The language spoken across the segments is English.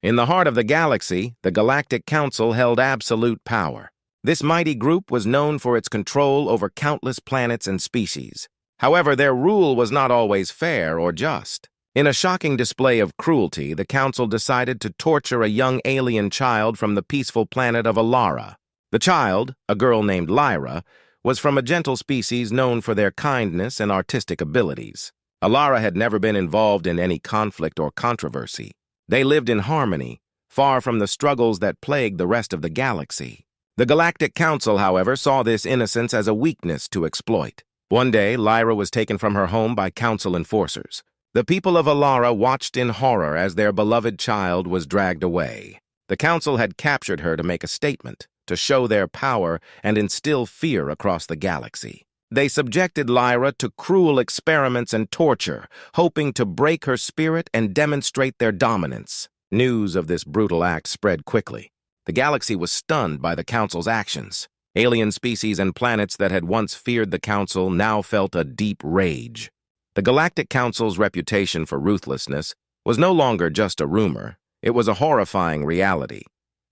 In the heart of the galaxy, the Galactic Council held absolute power. This mighty group was known for its control over countless planets and species. However, their rule was not always fair or just. In a shocking display of cruelty, the Council decided to torture a young alien child from the peaceful planet of Alara. The child, a girl named Lyra, was from a gentle species known for their kindness and artistic abilities. Alara had never been involved in any conflict or controversy. They lived in harmony, far from the struggles that plagued the rest of the galaxy. The Galactic Council, however, saw this innocence as a weakness to exploit. One day, Lyra was taken from her home by Council enforcers. The people of Alara watched in horror as their beloved child was dragged away. The Council had captured her to make a statement, to show their power and instill fear across the galaxy. They subjected Lyra to cruel experiments and torture, hoping to break her spirit and demonstrate their dominance. News of this brutal act spread quickly. The galaxy was stunned by the Council's actions. Alien species and planets that had once feared the Council now felt a deep rage. The Galactic Council's reputation for ruthlessness was no longer just a rumor. It was a horrifying reality.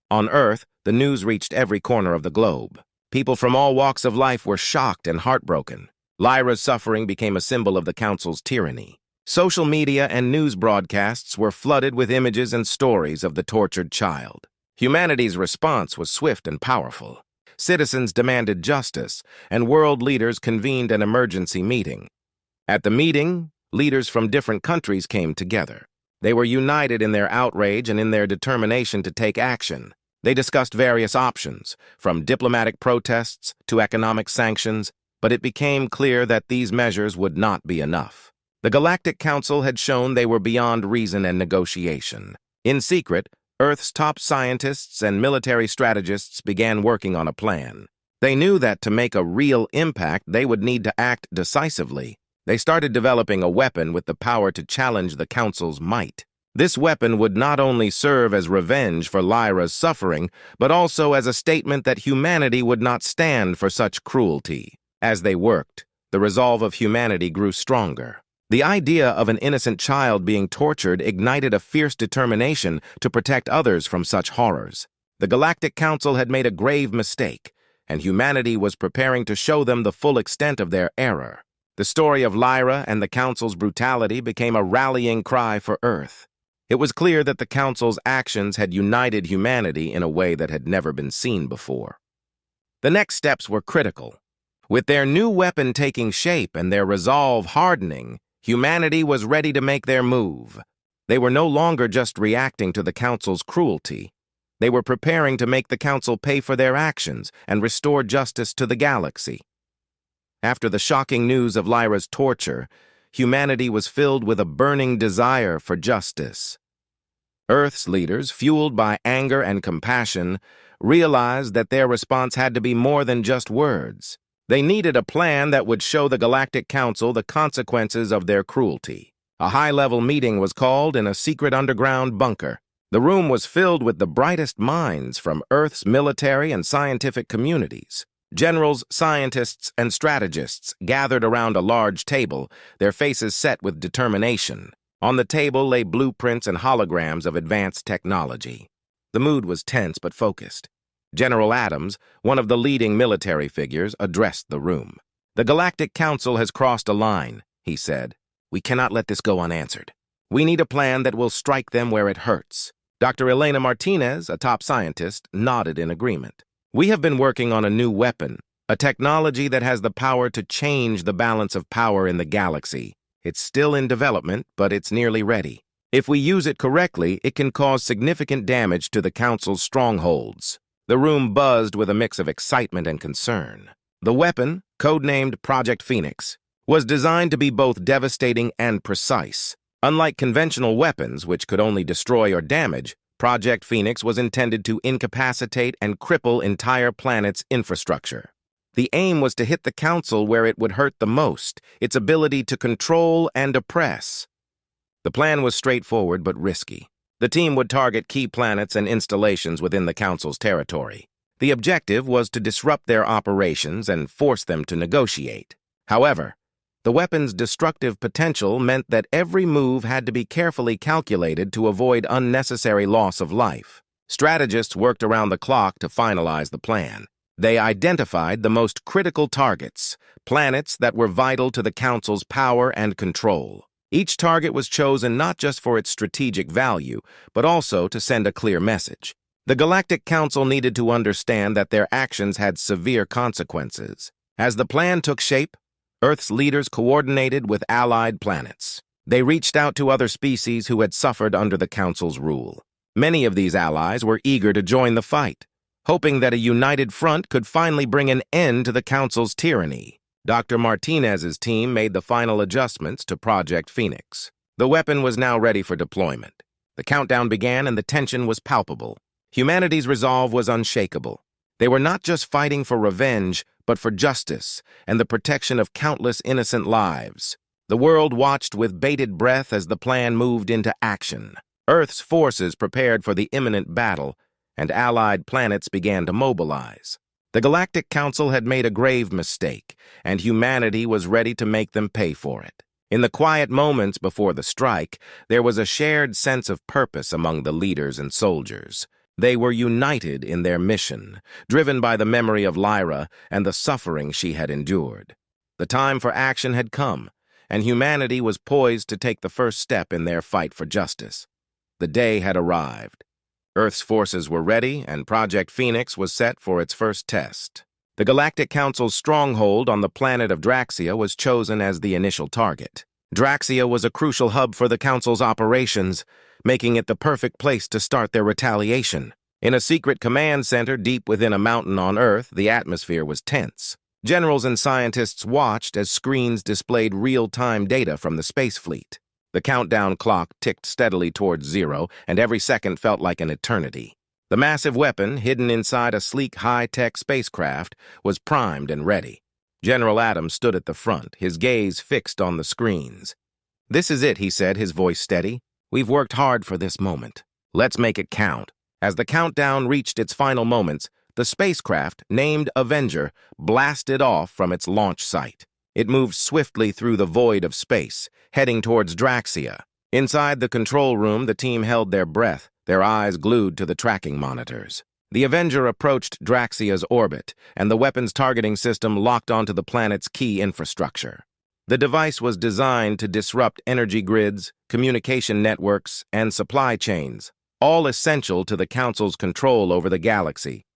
On Earth, the news reached every corner of the globe. People from all walks of life were shocked and heartbroken. Lyra's suffering became a symbol of the Council's tyranny. Social media and news broadcasts were flooded with images and stories of the tortured child. Humanity's response was swift and powerful. Citizens demanded justice, and world leaders convened an emergency meeting. At the meeting, leaders from different countries came together. They were united in their outrage and in their determination to take action. They discussed various options, from diplomatic protests to economic sanctions, but it became clear that these measures would not be enough. The Galactic Council had shown they were beyond reason and negotiation. In secret, Earth's top scientists and military strategists began working on a plan. They knew that to make a real impact, they would need to act decisively. They started developing a weapon with the power to challenge the Council's might. This weapon would not only serve as revenge for Lyra's suffering, but also as a statement that humanity would not stand for such cruelty. As they worked, the resolve of humanity grew stronger. The idea of an innocent child being tortured ignited a fierce determination to protect others from such horrors. The Galactic Council had made a grave mistake, and humanity was preparing to show them the full extent of their error. The story of Lyra and the Council's brutality became a rallying cry for Earth. It was clear that the Council's actions had united humanity in a way that had never been seen before. The next steps were critical. With their new weapon taking shape and their resolve hardening, humanity was ready to make their move. They were no longer just reacting to the Council's cruelty. They were preparing to make the Council pay for their actions and restore justice to the galaxy. After the shocking news of Lyra's torture, humanity was filled with a burning desire for justice. Earth's leaders, fueled by anger and compassion, realized that their response had to be more than just words. They needed a plan that would show the Galactic Council the consequences of their cruelty. A high-level meeting was called in a secret underground bunker. The room was filled with the brightest minds from Earth's military and scientific communities. Generals, scientists, and strategists gathered around a large table, their faces set with determination. On the table lay blueprints and holograms of advanced technology. The mood was tense but focused. General Adams, one of the leading military figures, addressed the room. "The Galactic Council has crossed a line," he said. "We cannot let this go unanswered. We need a plan that will strike them where it hurts." Dr. Elena Martinez, a top scientist, nodded in agreement. "We have been working on a new weapon, a technology that has the power to change the balance of power in the galaxy. It's still in development, but it's nearly ready. If we use it correctly, it can cause significant damage to the Council's strongholds." The room buzzed with a mix of excitement and concern. The weapon, codenamed Project Phoenix, was designed to be both devastating and precise. Unlike conventional weapons, which could only destroy or damage, Project Phoenix was intended to incapacitate and cripple entire planets' infrastructure. The aim was to hit the Council where it would hurt the most, its ability to control and oppress. The plan was straightforward but risky. The team would target key planets and installations within the Council's territory. The objective was to disrupt their operations and force them to negotiate. However, The weapon's destructive potential meant that every move had to be carefully calculated to avoid unnecessary loss of life. Strategists worked around the clock to finalize the plan. They identified the most critical targets, planets that were vital to the Council's power and control. Each target was chosen not just for its strategic value, but also to send a clear message. The Galactic Council needed to understand that their actions had severe consequences. As the plan took shape, Earth's leaders coordinated with allied planets. They reached out to other species who had suffered under the Council's rule. Many of these allies were eager to join the fight, hoping that a united front could finally bring an end to the Council's tyranny. Dr. Martinez's team made the final adjustments to Project Phoenix. The weapon was now ready for deployment. The countdown began and the tension was palpable. Humanity's resolve was unshakable. They were not just fighting for revenge, but for justice and the protection of countless innocent lives. The world watched with bated breath as the plan moved into action. Earth's forces prepared for the imminent battle, and allied planets began to mobilize. The Galactic Council had made a grave mistake, and humanity was ready to make them pay for it. In the quiet moments before the strike, there was a shared sense of purpose among the leaders and soldiers. They were united in their mission, driven by the memory of Lyra and the suffering she had endured. The time for action had come, and humanity was poised to take the first step in their fight for justice. The day had arrived. Earth's forces were ready, and Project Phoenix was set for its first test. The Galactic Council's stronghold on the planet of Draxia was chosen as the initial target. Draxia was a crucial hub for the Council's operations, making it the perfect place to start their retaliation. In a secret command center deep within a mountain on Earth, the atmosphere was tense. Generals and scientists watched as screens displayed real-time data from the space fleet. The countdown clock ticked steadily towards zero, and every second felt like an eternity. The massive weapon, hidden inside a sleek high-tech spacecraft, was primed and ready. General Adams stood at the front, his gaze fixed on the screens. "This is it," he said, his voice steady. "We've worked hard for this moment. Let's make it count." As the countdown reached its final moments, the spacecraft, named Avenger, blasted off from its launch site. It moved swiftly through the void of space, heading towards Draxia. Inside the control room, the team held their breath, their eyes glued to the tracking monitors. The Avenger approached Draxia's orbit, and the weapon's targeting system locked onto the planet's key infrastructure. The device was designed to disrupt energy grids, communication networks, and supply chains, all essential to the Council's control over the galaxy.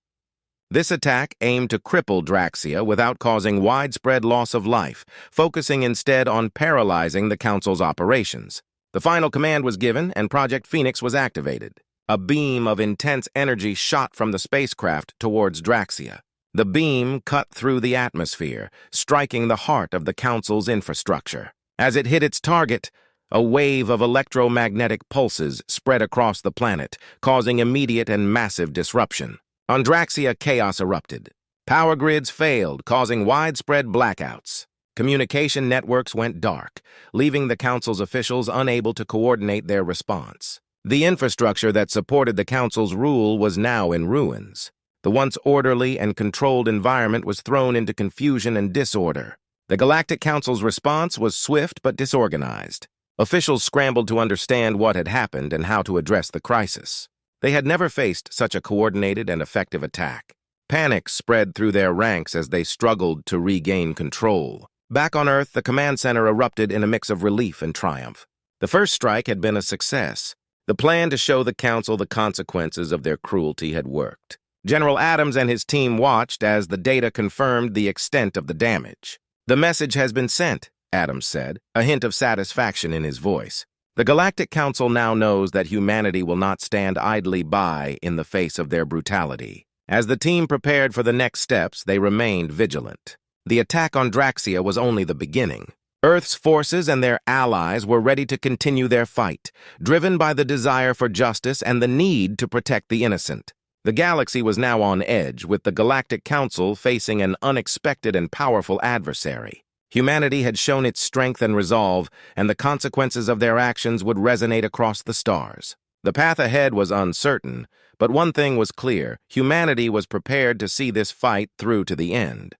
This attack aimed to cripple Draxia without causing widespread loss of life, focusing instead on paralyzing the Council's operations. The final command was given, and Project Phoenix was activated. A beam of intense energy shot from the spacecraft towards Draxia. The beam cut through the atmosphere, striking the heart of the Council's infrastructure. As it hit its target, a wave of electromagnetic pulses spread across the planet, causing immediate and massive disruption. On Draxia, chaos erupted. Power grids failed, causing widespread blackouts. Communication networks went dark, leaving the Council's officials unable to coordinate their response. The infrastructure that supported the Council's rule was now in ruins. The once orderly and controlled environment was thrown into confusion and disorder. The Galactic Council's response was swift but disorganized. Officials scrambled to understand what had happened and how to address the crisis. They had never faced such a coordinated and effective attack. Panic spread through their ranks as they struggled to regain control. Back on Earth, the command center erupted in a mix of relief and triumph. The first strike had been a success. The plan to show the Council the consequences of their cruelty had worked. General Adams and his team watched as the data confirmed the extent of the damage. "The message has been sent," Adams said, a hint of satisfaction in his voice. "The Galactic Council now knows that humanity will not stand idly by in the face of their brutality." As the team prepared for the next steps, they remained vigilant. The attack on Draxia was only the beginning. Earth's forces and their allies were ready to continue their fight, driven by the desire for justice and the need to protect the innocent. The galaxy was now on edge, with the Galactic Council facing an unexpected and powerful adversary. Humanity had shown its strength and resolve, and the consequences of their actions would resonate across the stars. The path ahead was uncertain, but one thing was clear: humanity was prepared to see this fight through to the end.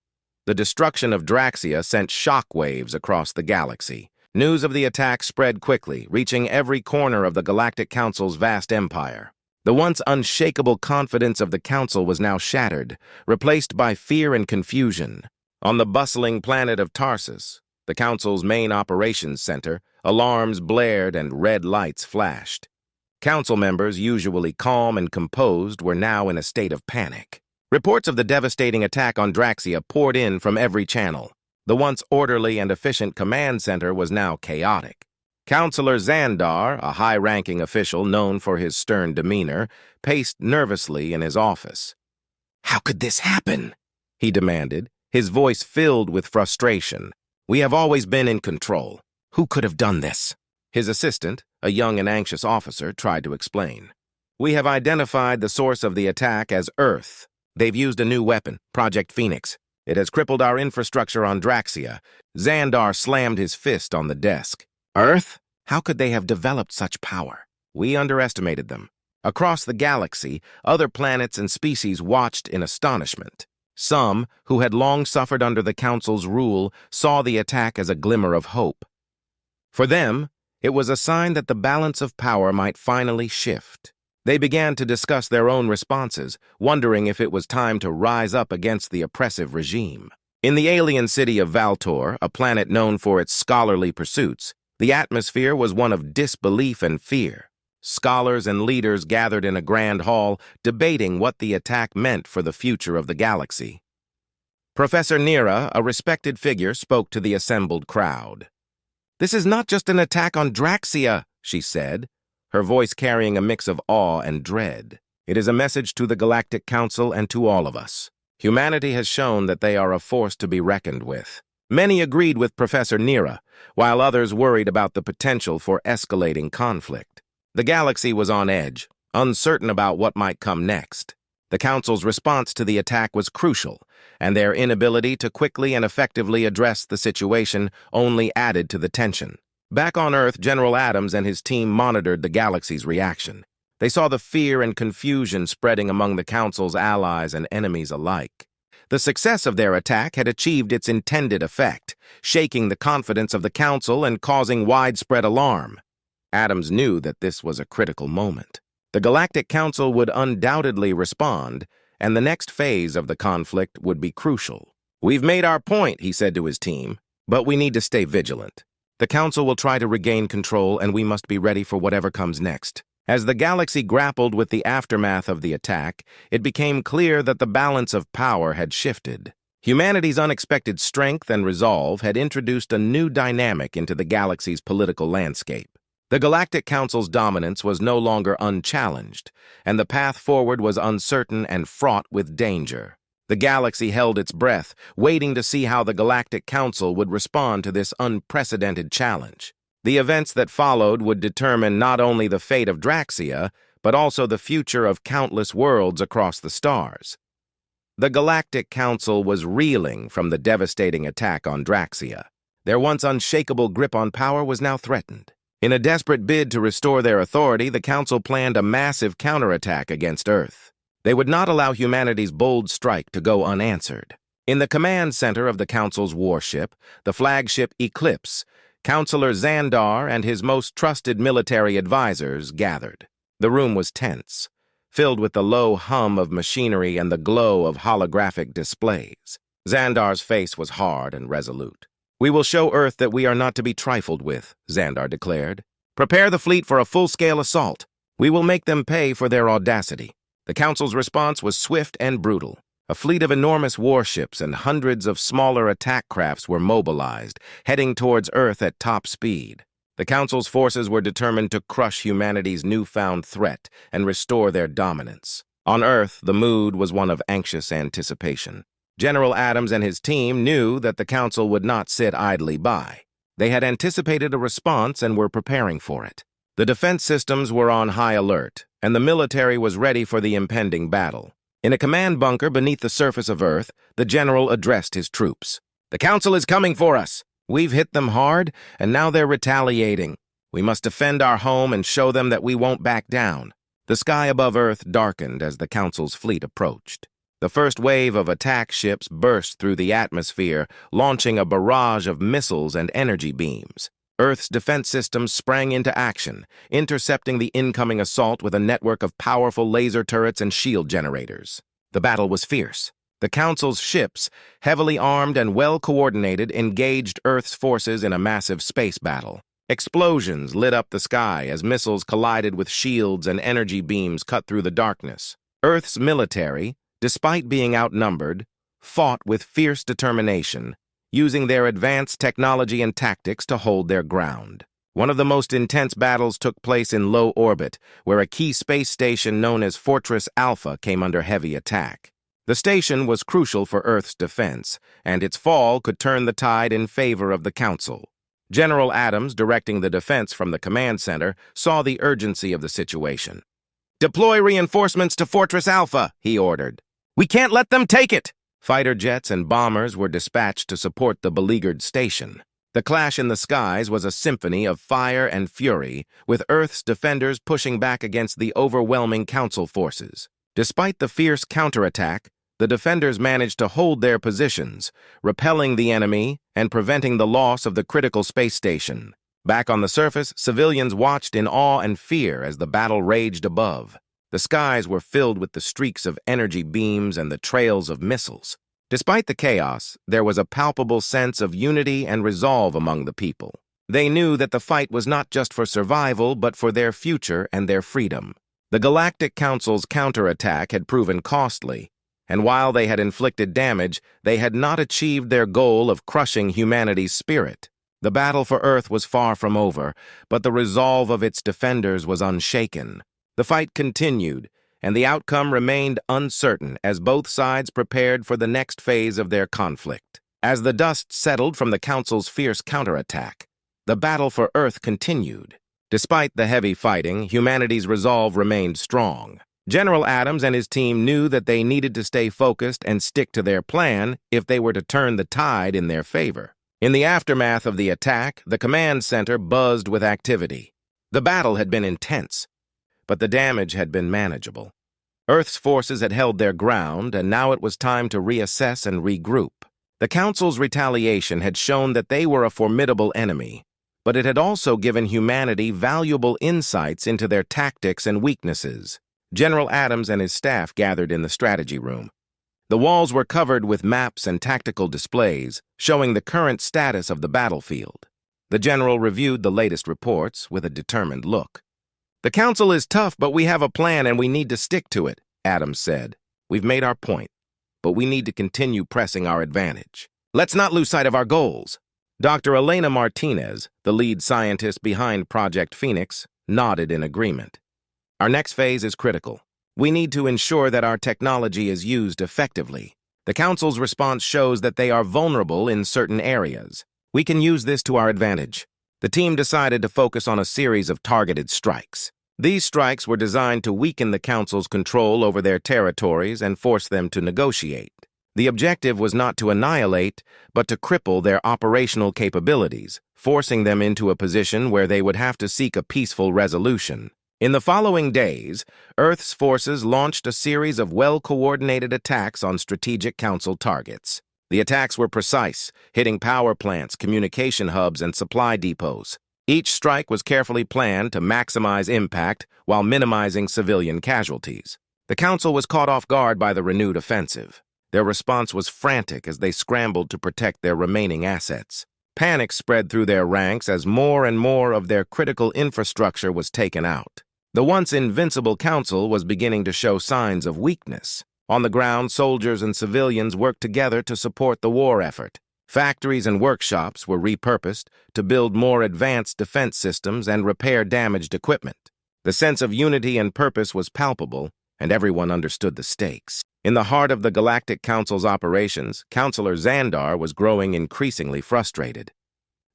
The destruction of Draxia sent shockwaves across the galaxy. News of the attack spread quickly, reaching every corner of the Galactic Council's vast empire. The once unshakable confidence of the Council was now shattered, replaced by fear and confusion. On the bustling planet of Tarsus, the Council's main operations center, alarms blared and red lights flashed. Council members, usually calm and composed, were now in a state of panic. Reports of the devastating attack on Draxia poured in from every channel. The once orderly and efficient command center was now chaotic. Counselor Xandar, a high-ranking official known for his stern demeanor, paced nervously in his office. "How could this happen?" he demanded, his voice filled with frustration. "We have always been in control. Who could have done this?" His assistant, a young and anxious officer, tried to explain. "We have identified the source of the attack as Earth. They've used a new weapon, Project Phoenix. It has crippled our infrastructure on Draxia." Xandar slammed his fist on the desk. "Earth? How could they have developed such power? We underestimated them." Across the galaxy, other planets and species watched in astonishment. Some, who had long suffered under the Council's rule, saw the attack as a glimmer of hope. For them, it was a sign that the balance of power might finally shift. They began to discuss their own responses, wondering if it was time to rise up against the oppressive regime. In the alien city of Valtor, a planet known for its scholarly pursuits, the atmosphere was one of disbelief and fear. Scholars and leaders gathered in a grand hall, debating what the attack meant for the future of the galaxy. Professor Nira, a respected figure, spoke to the assembled crowd. "This is not just an attack on Draxia," she said, her voice carrying a mix of awe and dread. "It is a message to the Galactic Council and to all of us. Humanity has shown that they are a force to be reckoned with." Many agreed with Professor Nira, while others worried about the potential for escalating conflict. The galaxy was on edge, uncertain about what might come next. The Council's response to the attack was crucial, and their inability to quickly and effectively address the situation only added to the tension. Back on Earth, General Adams and his team monitored the galaxy's reaction. They saw the fear and confusion spreading among the Council's allies and enemies alike. The success of their attack had achieved its intended effect, shaking the confidence of the Council and causing widespread alarm. Adams knew that this was a critical moment. The Galactic Council would undoubtedly respond, and the next phase of the conflict would be crucial. "We've made our point," he said to his team, "but we need to stay vigilant. The Council will try to regain control, and we must be ready for whatever comes next." As the galaxy grappled with the aftermath of the attack, it became clear that the balance of power had shifted. Humanity's unexpected strength and resolve had introduced a new dynamic into the galaxy's political landscape. The Galactic Council's dominance was no longer unchallenged, and the path forward was uncertain and fraught with danger. The galaxy held its breath, waiting to see how the Galactic Council would respond to this unprecedented challenge. The events that followed would determine not only the fate of Draxia, but also the future of countless worlds across the stars. The Galactic Council was reeling from the devastating attack on Draxia. Their once unshakable grip on power was now threatened. In a desperate bid to restore their authority, the Council planned a massive counterattack against Earth. They would not allow humanity's bold strike to go unanswered. In the command center of the Council's warship, the flagship Eclipse, Counselor Xandar and his most trusted military advisors gathered. The room was tense, filled with the low hum of machinery and the glow of holographic displays. Xandar's face was hard and resolute. "We will show Earth that we are not to be trifled with," Xandar declared. "Prepare the fleet for a full-scale assault. We will make them pay for their audacity." The Council's response was swift and brutal. A fleet of enormous warships and hundreds of smaller attack crafts were mobilized, heading towards Earth at top speed. The Council's forces were determined to crush humanity's newfound threat and restore their dominance. On Earth, the mood was one of anxious anticipation. General Adams and his team knew that the Council would not sit idly by. They had anticipated a response and were preparing for it. The defense systems were on high alert, and the military was ready for the impending battle. In a command bunker beneath the surface of Earth, the general addressed his troops. "The Council is coming for us. We've hit them hard, and now they're retaliating. We must defend our home and show them that we won't back down." The sky above Earth darkened as the Council's fleet approached. The first wave of attack ships burst through the atmosphere, launching a barrage of missiles and energy beams. Earth's defense systems sprang into action, intercepting the incoming assault with a network of powerful laser turrets and shield generators. The battle was fierce. The Council's ships, heavily armed and well-coordinated, engaged Earth's forces in a massive space battle. Explosions lit up the sky as missiles collided with shields and energy beams cut through the darkness. Earth's military, despite being outnumbered, fought with fierce determination, using their advanced technology and tactics to hold their ground. One of the most intense battles took place in low orbit, where a key space station known as Fortress Alpha came under heavy attack. The station was crucial for Earth's defense, and its fall could turn the tide in favor of the Council. General Adams, directing the defense from the command center, saw the urgency of the situation. "Deploy reinforcements to Fortress Alpha," he ordered. "We can't let them take it!" Fighter jets and bombers were dispatched to support the beleaguered station. The clash in the skies was a symphony of fire and fury, with Earth's defenders pushing back against the overwhelming Council forces. Despite the fierce counterattack, the defenders managed to hold their positions, repelling the enemy and preventing the loss of the critical space station. Back on the surface, civilians watched in awe and fear as the battle raged above. The skies were filled with the streaks of energy beams and the trails of missiles. Despite the chaos, there was a palpable sense of unity and resolve among the people. They knew that the fight was not just for survival, but for their future and their freedom. The Galactic Council's counterattack had proven costly, and while they had inflicted damage, they had not achieved their goal of crushing humanity's spirit. The battle for Earth was far from over, but the resolve of its defenders was unshaken. The fight continued, and the outcome remained uncertain as both sides prepared for the next phase of their conflict. As the dust settled from the Council's fierce counterattack, the battle for Earth continued. Despite the heavy fighting, humanity's resolve remained strong. General Adams and his team knew that they needed to stay focused and stick to their plan if they were to turn the tide in their favor. In the aftermath of the attack, the command center buzzed with activity. The battle had been intense, but the damage had been manageable. Earth's forces had held their ground, and now it was time to reassess and regroup. The Council's retaliation had shown that they were a formidable enemy, but it had also given humanity valuable insights into their tactics and weaknesses. General Adams and his staff gathered in the strategy room. The walls were covered with maps and tactical displays, showing the current status of the battlefield. The general reviewed the latest reports with a determined look. "The Council is tough, but we have a plan and we need to stick to it," Adams said. "We've made our point, but we need to continue pressing our advantage. Let's not lose sight of our goals." Dr. Elena Martinez, the lead scientist behind Project Phoenix, nodded in agreement. "Our next phase is critical. We need to ensure that our technology is used effectively. The Council's response shows that they are vulnerable in certain areas. We can use this to our advantage." The team decided to focus on a series of targeted strikes. These strikes were designed to weaken the Council's control over their territories and force them to negotiate. The objective was not to annihilate, but to cripple their operational capabilities, forcing them into a position where they would have to seek a peaceful resolution. In the following days, Earth's forces launched a series of well-coordinated attacks on strategic Council targets. The attacks were precise, hitting power plants, communication hubs, and supply depots. Each strike was carefully planned to maximize impact while minimizing civilian casualties. The Council was caught off guard by the renewed offensive. Their response was frantic as they scrambled to protect their remaining assets. Panic spread through their ranks as more and more of their critical infrastructure was taken out. The once invincible Council was beginning to show signs of weakness. On the ground, soldiers and civilians worked together to support the war effort. Factories and workshops were repurposed to build more advanced defense systems and repair damaged equipment. The sense of unity and purpose was palpable, and everyone understood the stakes. In the heart of the Galactic Council's operations, Counselor Xandar was growing increasingly frustrated.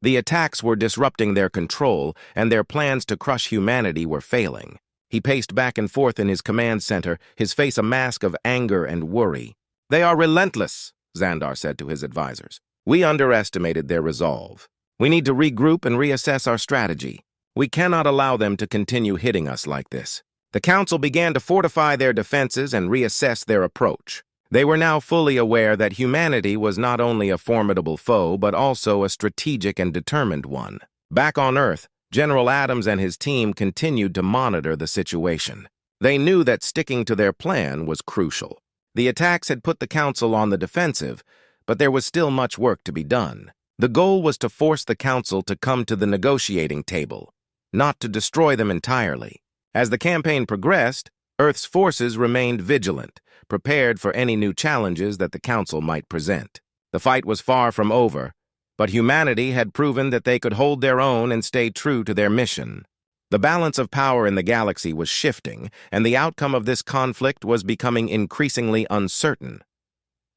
The attacks were disrupting their control, and their plans to crush humanity were failing. He paced back and forth in his command center, his face a mask of anger and worry. "They are relentless," Xandar said to his advisors. "We underestimated their resolve. We need to regroup and reassess our strategy. We cannot allow them to continue hitting us like this." The Council began to fortify their defenses and reassess their approach. They were now fully aware that humanity was not only a formidable foe, but also a strategic and determined one. Back on Earth, General Adams and his team continued to monitor the situation. They knew that sticking to their plan was crucial. The attacks had put the Council on the defensive, but there was still much work to be done. The goal was to force the Council to come to the negotiating table, not to destroy them entirely. As the campaign progressed, Earth's forces remained vigilant, prepared for any new challenges that the Council might present. The fight was far from over, but humanity had proven that they could hold their own and stay true to their mission. The balance of power in the galaxy was shifting, and the outcome of this conflict was becoming increasingly uncertain.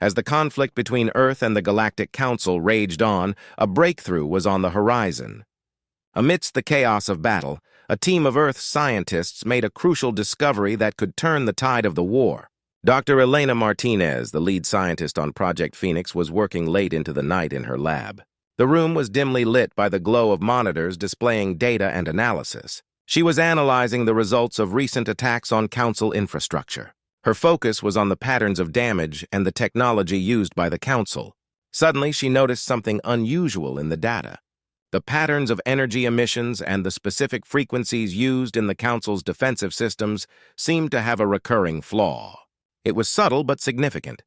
As the conflict between Earth and the Galactic Council raged on, a breakthrough was on the horizon. Amidst the chaos of battle, a team of Earth scientists made a crucial discovery that could turn the tide of the war. Dr. Elena Martinez, the lead scientist on Project Phoenix, was working late into the night in her lab. The room was dimly lit by the glow of monitors displaying data and analysis. She was analyzing the results of recent attacks on Council infrastructure. Her focus was on the patterns of damage and the technology used by the Council. Suddenly, she noticed something unusual in the data. The patterns of energy emissions and the specific frequencies used in the Council's defensive systems seemed to have a recurring flaw. It was subtle but significant.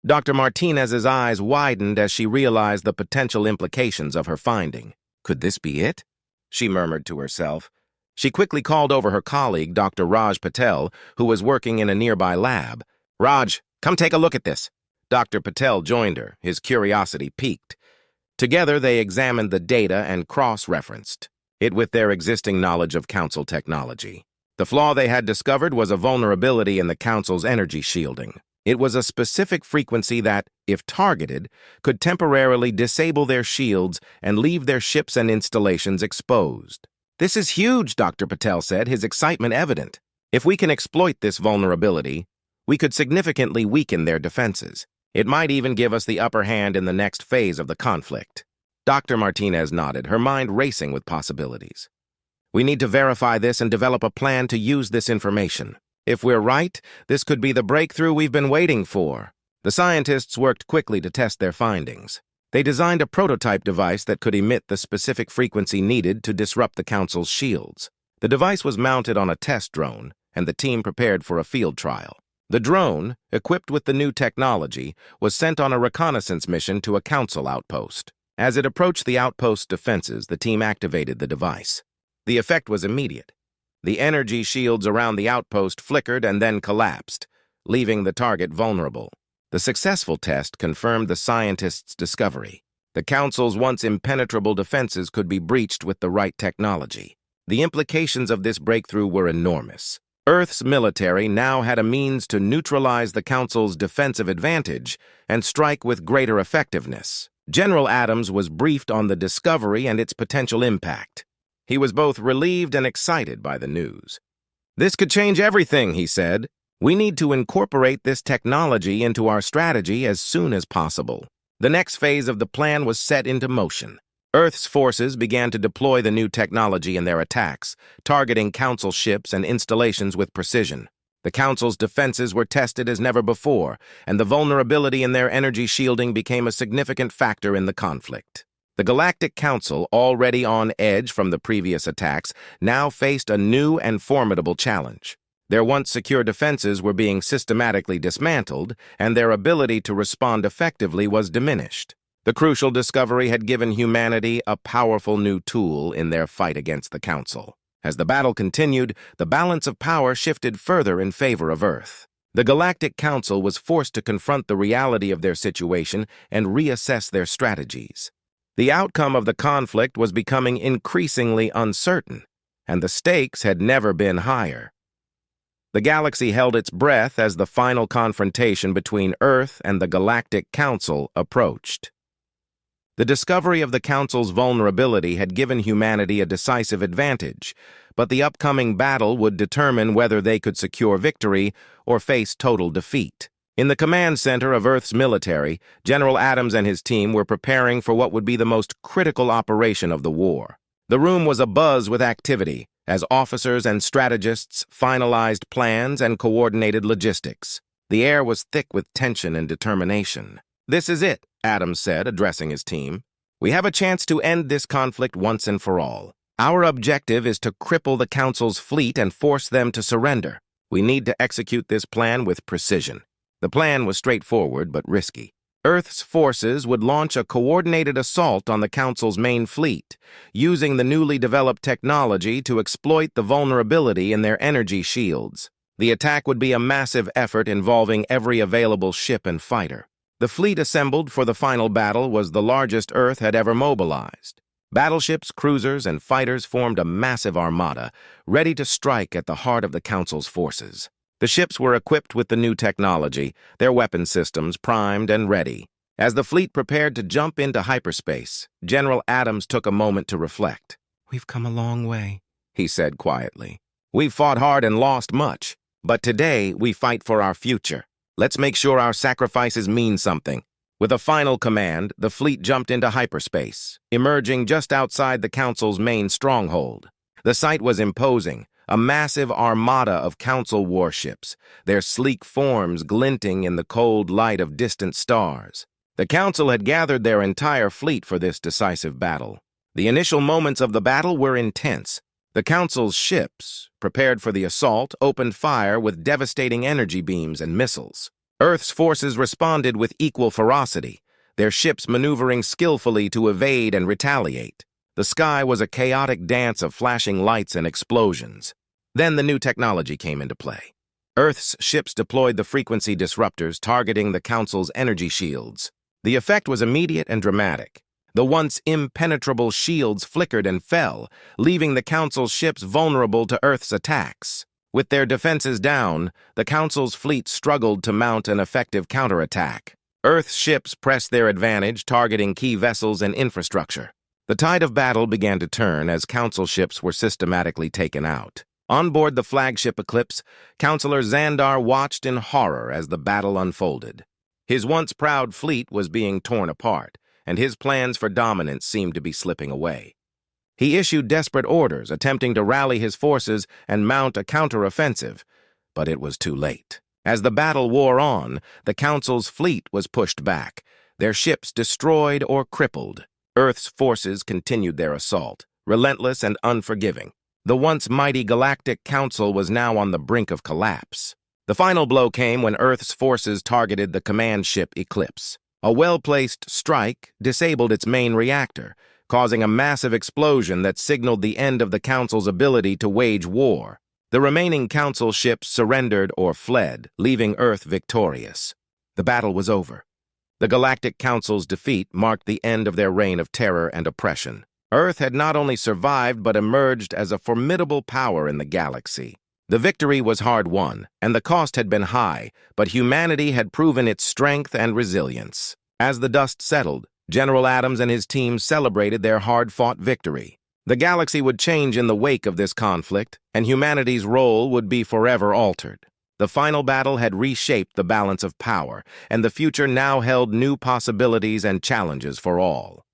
Dr. Martinez's eyes widened as she realized the potential implications of her finding. Could this be it? She murmured to herself. She quickly called over her colleague, Dr. Raj Patel, who was working in a nearby lab. Raj, come take a look at this. Dr. Patel joined her, his curiosity piqued. Together, they examined the data and cross-referenced it with their existing knowledge of Council technology. The flaw they had discovered was a vulnerability in the Council's energy shielding. It was a specific frequency that, if targeted, could temporarily disable their shields and leave their ships and installations exposed. This is huge, Dr. Patel said, his excitement evident. If we can exploit this vulnerability, we could significantly weaken their defenses. It might even give us the upper hand in the next phase of the conflict. Dr. Martinez nodded, her mind racing with possibilities. We need to verify this and develop a plan to use this information. If we're right, this could be the breakthrough we've been waiting for. The scientists worked quickly to test their findings. They designed a prototype device that could emit the specific frequency needed to disrupt the Council's shields. The device was mounted on a test drone, and the team prepared for a field trial. The drone, equipped with the new technology, was sent on a reconnaissance mission to a Council outpost. As it approached the outpost's defenses, the team activated the device. The effect was immediate. The energy shields around the outpost flickered and then collapsed, leaving the target vulnerable. The successful test confirmed the scientists' discovery. The Council's once impenetrable defenses could be breached with the right technology. The implications of this breakthrough were enormous. Earth's military now had a means to neutralize the Council's defensive advantage and strike with greater effectiveness. General Adams was briefed on the discovery and its potential impact. He was both relieved and excited by the news. This could change everything, he said. We need to incorporate this technology into our strategy as soon as possible. The next phase of the plan was set into motion. Earth's forces began to deploy the new technology in their attacks, targeting Council ships and installations with precision. The Council's defenses were tested as never before, and the vulnerability in their energy shielding became a significant factor in the conflict. The Galactic Council, already on edge from the previous attacks, now faced a new and formidable challenge. Their once secure defenses were being systematically dismantled, and their ability to respond effectively was diminished. The crucial discovery had given humanity a powerful new tool in their fight against the Council. As the battle continued, the balance of power shifted further in favor of Earth. The Galactic Council was forced to confront the reality of their situation and reassess their strategies. The outcome of the conflict was becoming increasingly uncertain, and the stakes had never been higher. The galaxy held its breath as the final confrontation between Earth and the Galactic Council approached. The discovery of the Council's vulnerability had given humanity a decisive advantage, but the upcoming battle would determine whether they could secure victory or face total defeat. In the command center of Earth's military, General Adams and his team were preparing for what would be the most critical operation of the war. The room was abuzz with activity, as officers and strategists finalized plans and coordinated logistics. The air was thick with tension and determination. "This is it," Adams said, addressing his team. "We have a chance to end this conflict once and for all. Our objective is to cripple the Council's fleet and force them to surrender. We need to execute this plan with precision." The plan was straightforward but risky. Earth's forces would launch a coordinated assault on the Council's main fleet, using the newly developed technology to exploit the vulnerability in their energy shields. The attack would be a massive effort involving every available ship and fighter. The fleet assembled for the final battle was the largest Earth had ever mobilized. Battleships, cruisers, and fighters formed a massive armada, ready to strike at the heart of the Council's forces. The ships were equipped with the new technology, their weapon systems primed and ready. As the fleet prepared to jump into hyperspace, General Adams took a moment to reflect. "We've come a long way," he said quietly. "We've fought hard and lost much, but today we fight for our future. Let's make sure our sacrifices mean something." With a final command, the fleet jumped into hyperspace, emerging just outside the Council's main stronghold. The sight was imposing, a massive armada of Council warships, their sleek forms glinting in the cold light of distant stars. The Council had gathered their entire fleet for this decisive battle. The initial moments of the battle were intense. The Council's ships, prepared for the assault, opened fire with devastating energy beams and missiles. Earth's forces responded with equal ferocity, their ships maneuvering skillfully to evade and retaliate. The sky was a chaotic dance of flashing lights and explosions. Then the new technology came into play. Earth's ships deployed the frequency disruptors targeting the Council's energy shields. The effect was immediate and dramatic. The once impenetrable shields flickered and fell, leaving the Council's ships vulnerable to Earth's attacks. With their defenses down, the Council's fleet struggled to mount an effective counterattack. Earth's ships pressed their advantage, targeting key vessels and infrastructure. The tide of battle began to turn as Council ships were systematically taken out. On board the flagship Eclipse, Counselor Xandar watched in horror as the battle unfolded. His once proud fleet was being torn apart, and his plans for dominance seemed to be slipping away. He issued desperate orders, attempting to rally his forces and mount a counteroffensive, but it was too late. As the battle wore on, the Council's fleet was pushed back, their ships destroyed or crippled. Earth's forces continued their assault, relentless and unforgiving. The once mighty Galactic Council was now on the brink of collapse. The final blow came when Earth's forces targeted the command ship Eclipse. A well-placed strike disabled its main reactor, causing a massive explosion that signaled the end of the Council's ability to wage war. The remaining Council ships surrendered or fled, leaving Earth victorious. The battle was over. The Galactic Council's defeat marked the end of their reign of terror and oppression. Earth had not only survived but emerged as a formidable power in the galaxy. The victory was hard-won, and the cost had been high, but humanity had proven its strength and resilience. As the dust settled, General Adams and his team celebrated their hard-fought victory. The galaxy would change in the wake of this conflict, and humanity's role would be forever altered. The final battle had reshaped the balance of power, and the future now held new possibilities and challenges for all.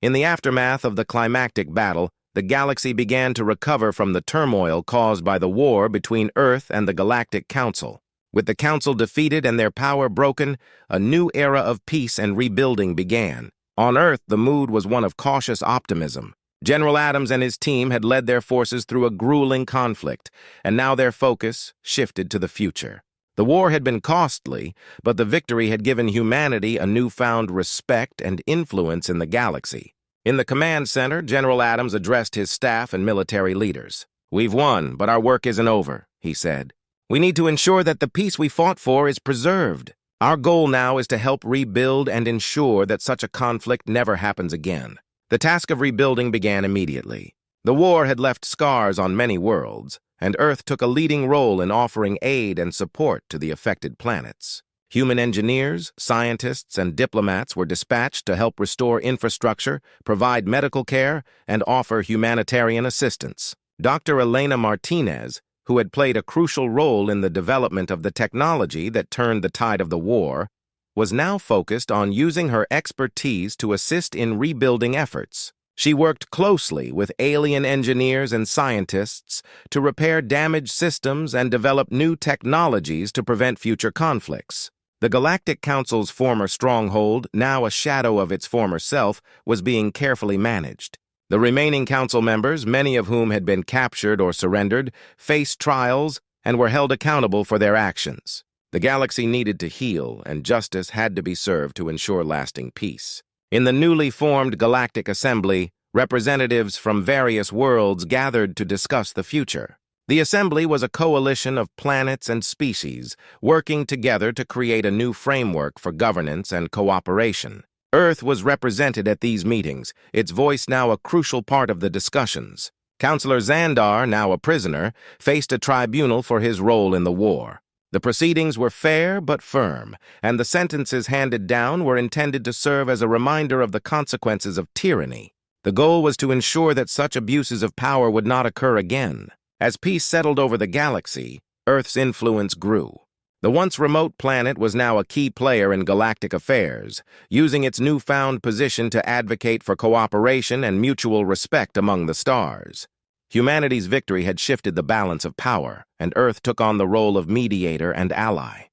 In the aftermath of the climactic battle, the galaxy began to recover from the turmoil caused by the war between Earth and the Galactic Council. With the Council defeated and their power broken, a new era of peace and rebuilding began. On Earth, the mood was one of cautious optimism. General Adams and his team had led their forces through a grueling conflict, and now their focus shifted to the future. The war had been costly, but the victory had given humanity a newfound respect and influence in the galaxy. In the command center, General Adams addressed his staff and military leaders. "We've won, but our work isn't over," he said. "We need to ensure that the peace we fought for is preserved. Our goal now is to help rebuild and ensure that such a conflict never happens again." The task of rebuilding began immediately. The war had left scars on many worlds, and Earth took a leading role in offering aid and support to the affected planets. Human engineers, scientists, and diplomats were dispatched to help restore infrastructure, provide medical care, and offer humanitarian assistance. Dr. Elena Martinez, who had played a crucial role in the development of the technology that turned the tide of the war, was now focused on using her expertise to assist in rebuilding efforts. She worked closely with alien engineers and scientists to repair damaged systems and develop new technologies to prevent future conflicts. The Galactic Council's former stronghold, now a shadow of its former self, was being carefully managed. The remaining council members, many of whom had been captured or surrendered, faced trials and were held accountable for their actions. The galaxy needed to heal, and justice had to be served to ensure lasting peace. In the newly formed Galactic Assembly, representatives from various worlds gathered to discuss the future. The Assembly was a coalition of planets and species working together to create a new framework for governance and cooperation. Earth was represented at these meetings, its voice now a crucial part of the discussions. Councillor Xandar, now a prisoner, faced a tribunal for his role in the war. The proceedings were fair but firm, and the sentences handed down were intended to serve as a reminder of the consequences of tyranny. The goal was to ensure that such abuses of power would not occur again. As peace settled over the galaxy, Earth's influence grew. The once remote planet was now a key player in galactic affairs, using its newfound position to advocate for cooperation and mutual respect among the stars. Humanity's victory had shifted the balance of power, and Earth took on the role of mediator and ally.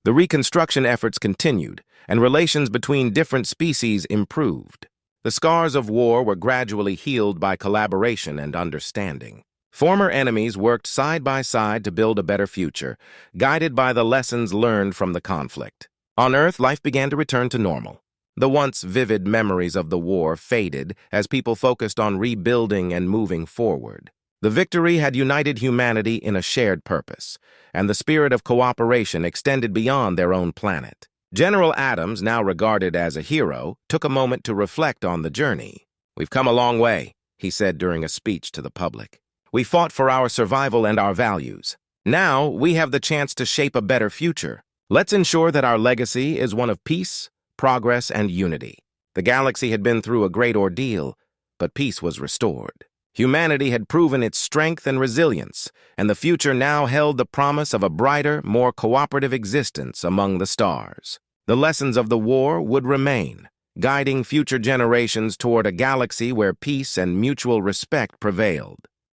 The reconstruction efforts continued, and relations between different species improved. The scars of war were gradually healed by collaboration and understanding. Former enemies worked side by side to build a better future, guided by the lessons learned from the conflict. On Earth, life began to return to normal. The once vivid memories of the war faded as people focused on rebuilding and moving forward. The victory had united humanity in a shared purpose, and the spirit of cooperation extended beyond their own planet. General Adams, now regarded as a hero, took a moment to reflect on the journey. "We've come a long way," he said during a speech to the public. "We fought for our survival and our values. Now we have the chance to shape a better future. Let's ensure that our legacy is one of peace, progress, and unity." The galaxy had been through a great ordeal, but peace was restored. Humanity had proven its strength and resilience, and the future now held the promise of a brighter, more cooperative existence among the stars. The lessons of the war would remain, guiding future generations toward a galaxy where peace and mutual respect prevailed.